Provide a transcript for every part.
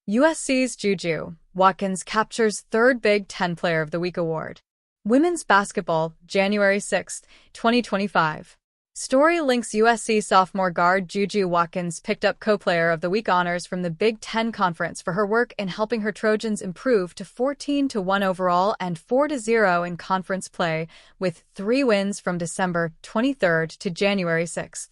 USC's JuJu, Watkins captures third Big Ten Player of the Week award. Women's basketball, January 6, 2025. Story links USC sophomore guard JuJu Watkins picked up Co-Player of the Week honors from the Big Ten Conference for her work in helping her Trojans improve to 14-1 overall and 4-0 in conference play, with 3 wins from December 23 to January 6.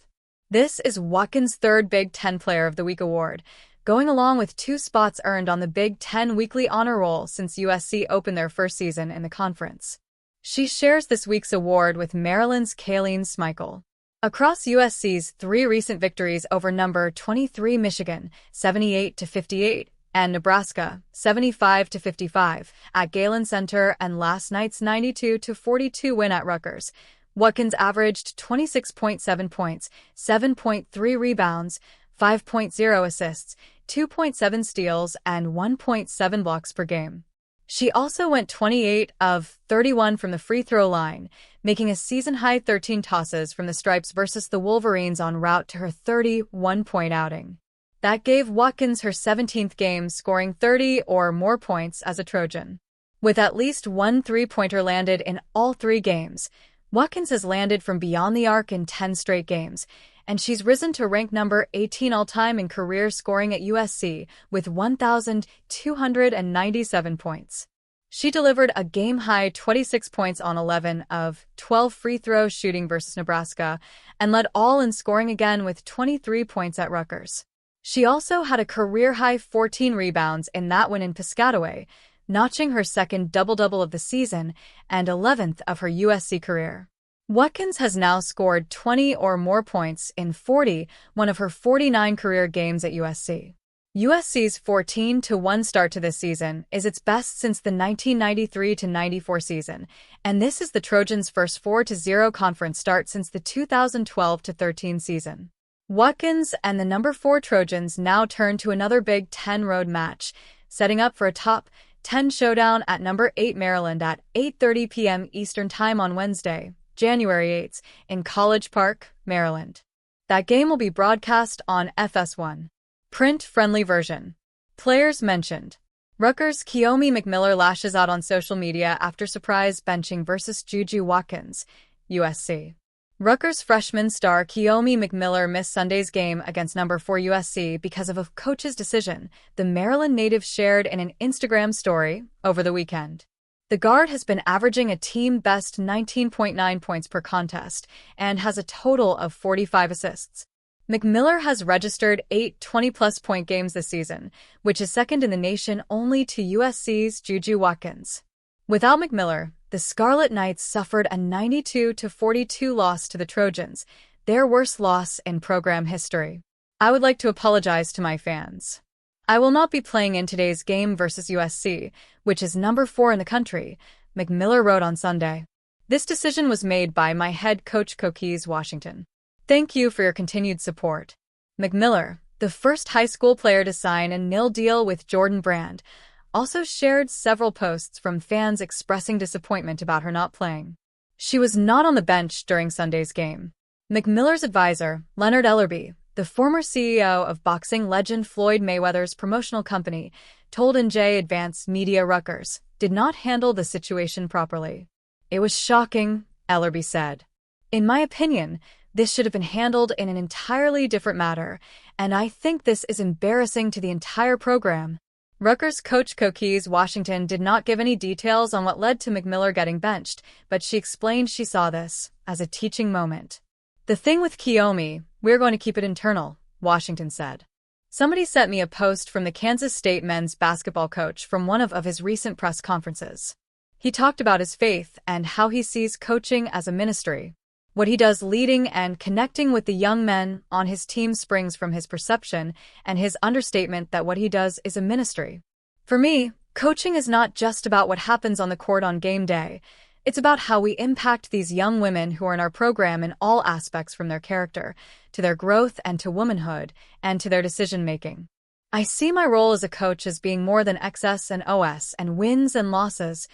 This is Watkins' third Big Ten Player of the Week award, going along with 2 spots earned on the Big Ten Weekly Honor Roll since USC opened their first season in the conference. She shares this week's award with Maryland's Kayleen Smikle. Across USC's 3 recent victories over number 23 Michigan, 78-58, and Nebraska, 75-55, at Galen Center and last night's 92-42 win at Rutgers, Watkins averaged 26.7 points, 7.3 rebounds, 5.0 assists, 2.7 steals, and 1.7 blocks per game. She also went 28 of 31 from the free throw line, making a season-high 13 tosses from the stripes versus the Wolverines en route to her 31-point outing. That gave Watkins her 17th game scoring 30 or more points as a Trojan. With at least 1 three-pointer landed in all 3 games, Watkins has landed from beyond the arc in 10 straight games, and she's risen to rank number 18 all-time in career scoring at USC with 1,297 points. She delivered a game-high 26 points on 11 of 12 free throw shooting versus Nebraska and led all in scoring again with 23 points at Rutgers. She also had a career-high 14 rebounds in that win in Piscataway, notching her second double-double of the season and 11th of her USC career. Watkins has now scored 20 or more points in 41 of her 49 career games at USC. USC's 14-1 start to this season is its best since the 1993-94 season, and this is the Trojans' first 4-0 conference start since the 2012-13 season. Watkins and the number 4 Trojans now turn to another Big Ten road match, setting up for a top 10 showdown at number 8 Maryland at 8:30 p.m. Eastern Time on Wednesday, January 8, in College Park, Maryland. That game will be broadcast on FS1. Print-friendly version. Players mentioned. Rutgers' Kiyomi McMillan lashes out on social media after surprise benching versus JuJu Watkins, USC. Rutgers freshman star Kiyomi McMillan missed Sunday's game against number 4 USC because of a coach's decision, the Maryland native shared in an Instagram story over the weekend. The guard has been averaging a team-best 19.9 points per contest and has a total of 45 assists. McMillan has registered 8 20-plus point games this season, which is second in the nation only to USC's JuJu Watkins. Without McMillan, the Scarlet Knights suffered a 92-42 loss to the Trojans, their worst loss in program history. I would like to apologize to my fans. I will not be playing in today's game versus USC, which is number 4 in the country, McMillan wrote on Sunday. This decision was made by my head coach Watkins, Washington. Thank you for your continued support. McMillan, the first high school player to sign a nil deal with Jordan Brand, also shared several posts from fans expressing disappointment about her not playing. She was not on the bench during Sunday's game. McMillan's advisor, Leonard Ellerby, the former CEO of boxing legend Floyd Mayweather's promotional company, told NJ Advance Media Rutgers, did not handle the situation properly. It was shocking, Ellerby said. In my opinion, this should have been handled in an entirely different manner, and I think this is embarrassing to the entire program. Rutgers coach Watkins, Washington did not give any details on what led to McMillan getting benched, but she explained she saw this as a teaching moment. The thing with Kiyomi, we're going to keep it internal, Washington said. Somebody sent me a post from the Kansas State men's basketball coach from one of his recent press conferences. He talked about his faith and how he sees coaching as a ministry. What he does leading and connecting with the young men on his team springs from his perception and his understatement that what he does is a ministry. For me, coaching is not just about what happens on the court on game day. It's about how we impact these young women who are in our program in all aspects, from their character, to their growth and to womanhood, and to their decision-making. I see my role as a coach as being more than X's and O's and wins and losses,